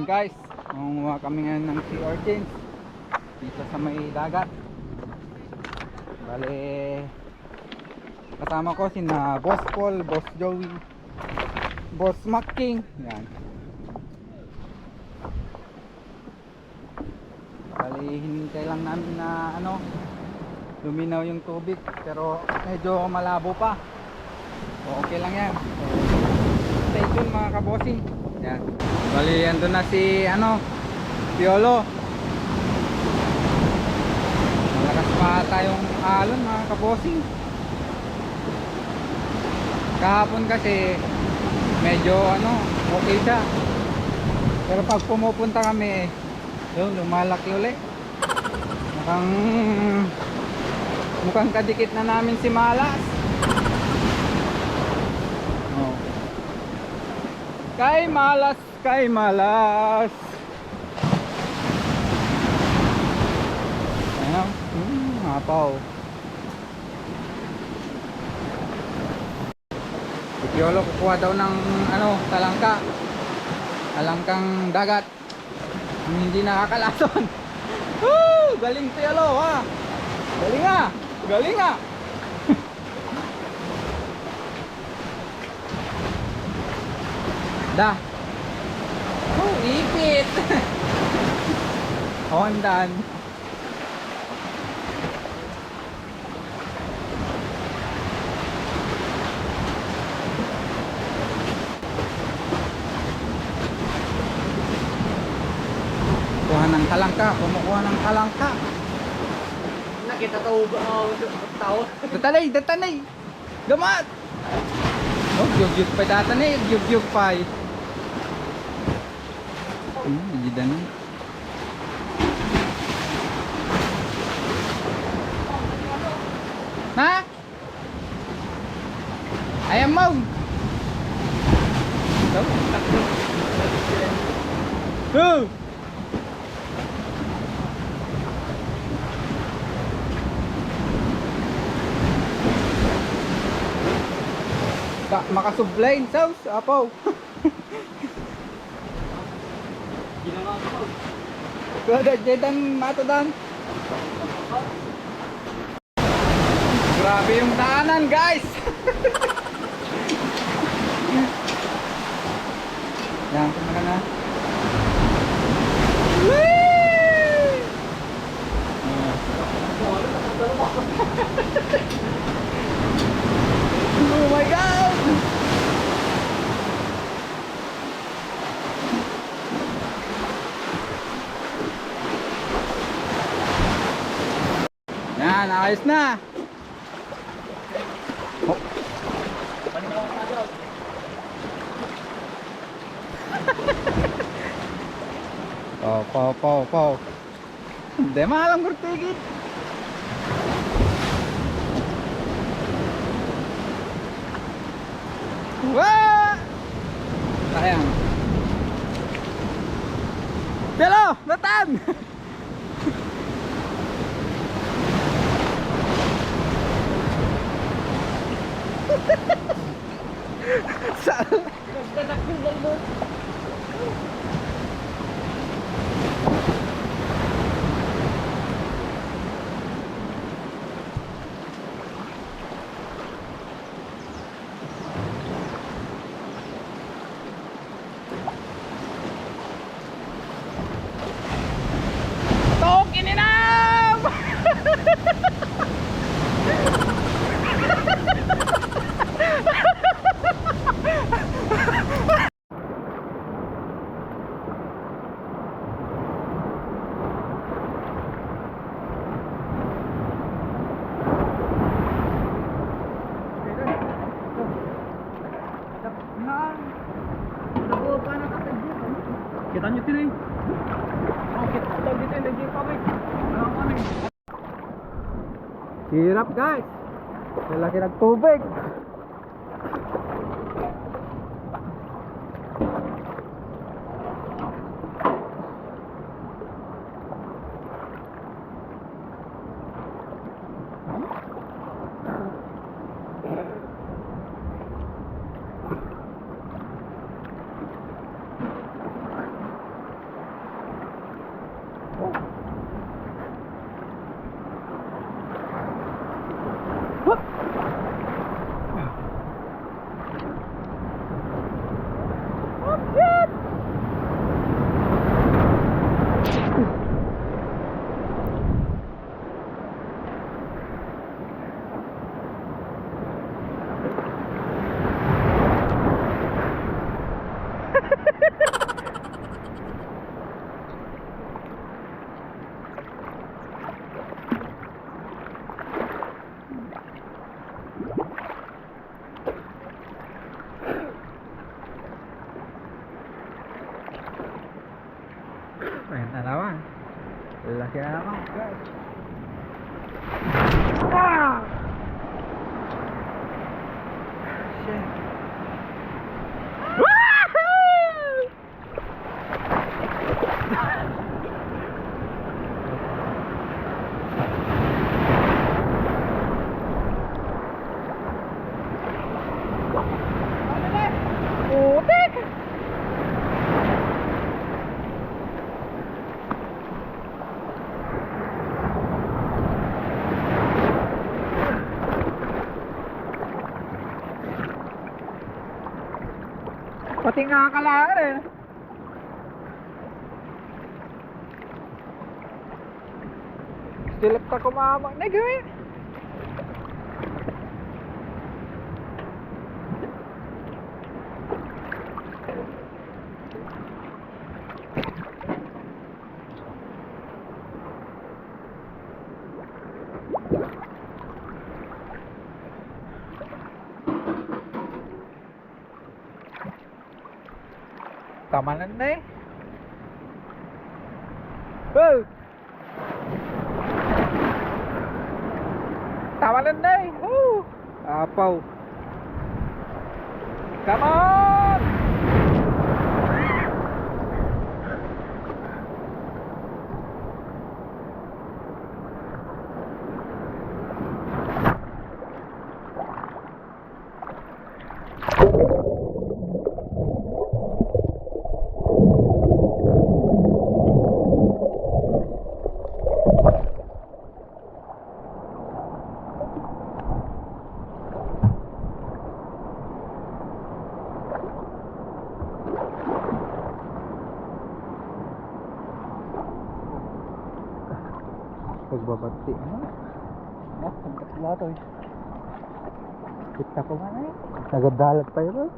guys, mangunguha kami ngayon ng sea urchins dito sa may dagat. Bale, kasama ko sina Boss Paul, Boss Joey, Boss Macking. Yan. Bale, hinintay lang namin na luminaw yung tubig, pero medyo malabo pa. So, okay lang yan. So, stay tuned mga kabossing. Yan. Bali, andun na si Piolo. Malakas pa tayong alon mga kabossing. Kahapon kasi medyo okay siya. Pero pag pumupunta kami, yun, lumalaki ulit. Mukhang kadikit na namin si Malas. Kay Malas, kay Malas. Ayan, hapaw. Si Piolo kukuha daw ng talangka. Talangkang dagat. Ang hindi nakakalason. Woo! Galing Piolo, ha. Galing nga. Galing nga. Da. Oh, ipit. Hondan. Kuha ng talangka, kumukuha ng talangka. Nakita tao. Datanay. Gamat. Oh, gyug-gyug pa datanay, gyug-gyug pa. Bijidan. Ha? Ayam mau. Tak makasublain saus apaw. Kada jedan matodan. Grabe yung daanan, guys. Yan, kumaka na. Oh my God! Yan, ayos na. Oh. Pau. Hindi malam kurtigit. Wah! Sayang. Piolo, datan. Kita nyo tinay. Kita dito lagi pabik. Hirap, guys. Laki ng tubig. Akin na naman, guys. Ah! Shit. Woohoo! Putik! Pati nga kalangan eh. Silip ka kumamang na gawin. Tamanan na eh. Oh! Tamanan na eh. Oh! Apaw. Come on! Pagbabati ano? Ang katla to eh. Kita ko nga eh. Nagadalag pa yun.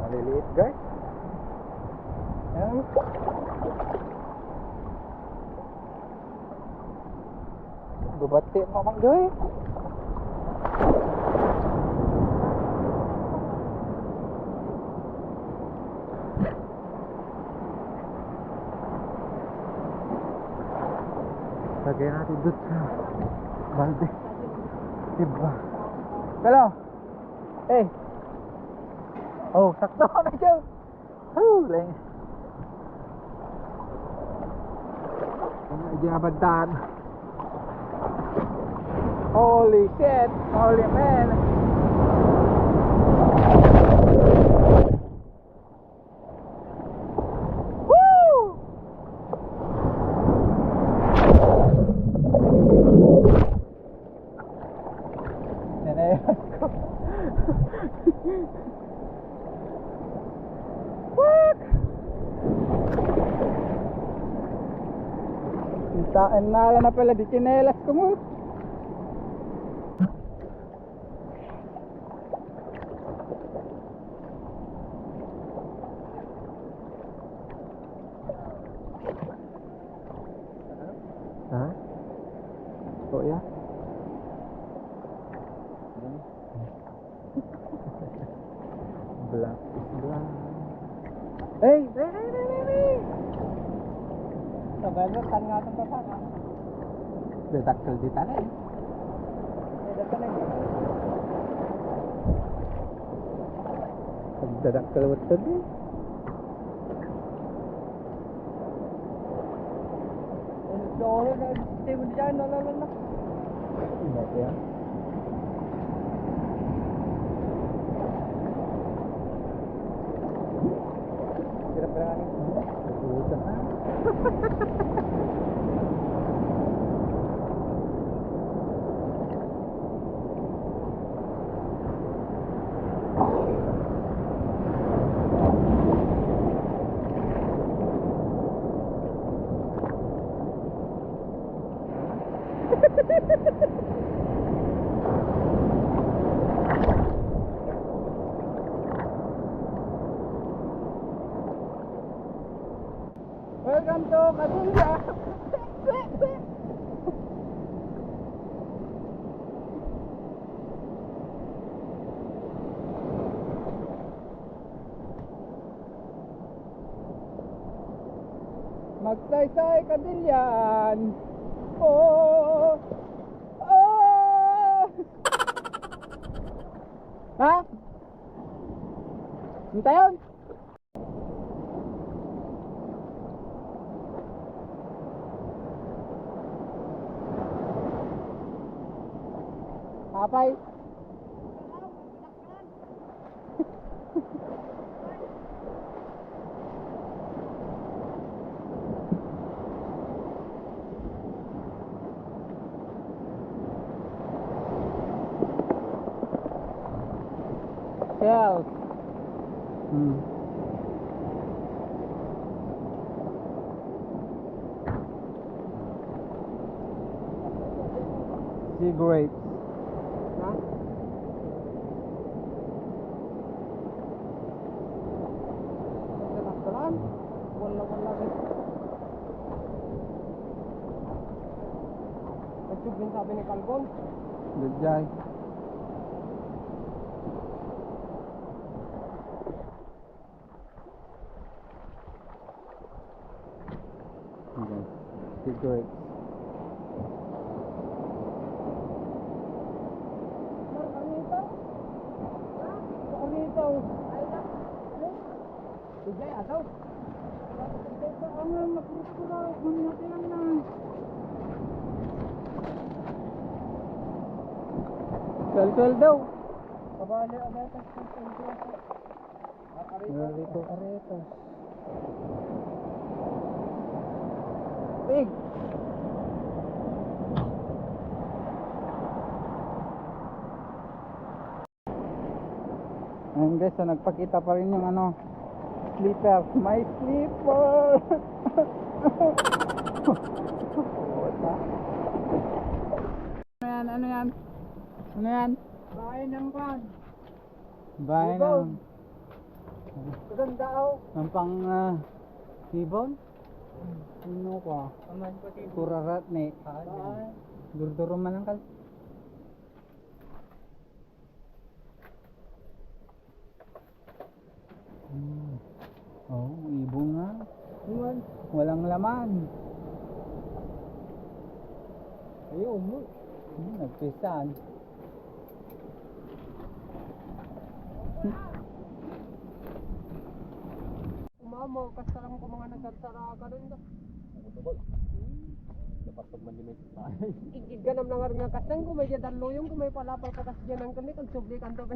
Maliliit guys. Ayan. Bubati mamang guys. Lagay natin doon sa balde. Diba? Hello? Hey! Oh, sakto na siya! Lang. Medyo nabagtaan. Holy shit! Holy man! Taan na pala di chinelas ko mo. Ha? Oh ya. Black is black. Hey! Dahil tan nga itong basaka. Dadakkel di tanay. Dadakkel wato di. Doon na sistema diyan na. Iya ya. Hirap berani. Udah na. Welcome to Katinga. Magsaysay Kadilyan. Oh. Oh. Ha? Hinta yun? Apay? Shells. Sea grapes. Ha? Nakakalan. Wala rin. Nagtub din sabi ni Calvon. Good guy. Okay. Sea grapes. Bigay ataw. Swel daw. Kabali abetas ng sentro. Arito. Aretos. Big. Ayun guys, so nagpakita pa rin yung ano, sleeper. My sleeper! Ano yan? Ano yan? Ano yan? Bahay ng pan. Bahay ng... Maganda ako. Ng pang... Sibon? Ano ka? Aman ko si Kurarat ni. Bahay. Durduro man ang kal. Oh, ibong nga. Iwan. Walang laman. Ayaw mo. Nagpisan. Umamo, kasaram ko mga nagkatsara ka rin da. Napasag man limit tayo. Igiganam na nga rin nga kasang kung may dyan daluyong kung may palapal ka kas dyan ang kanit, ang subli kanto.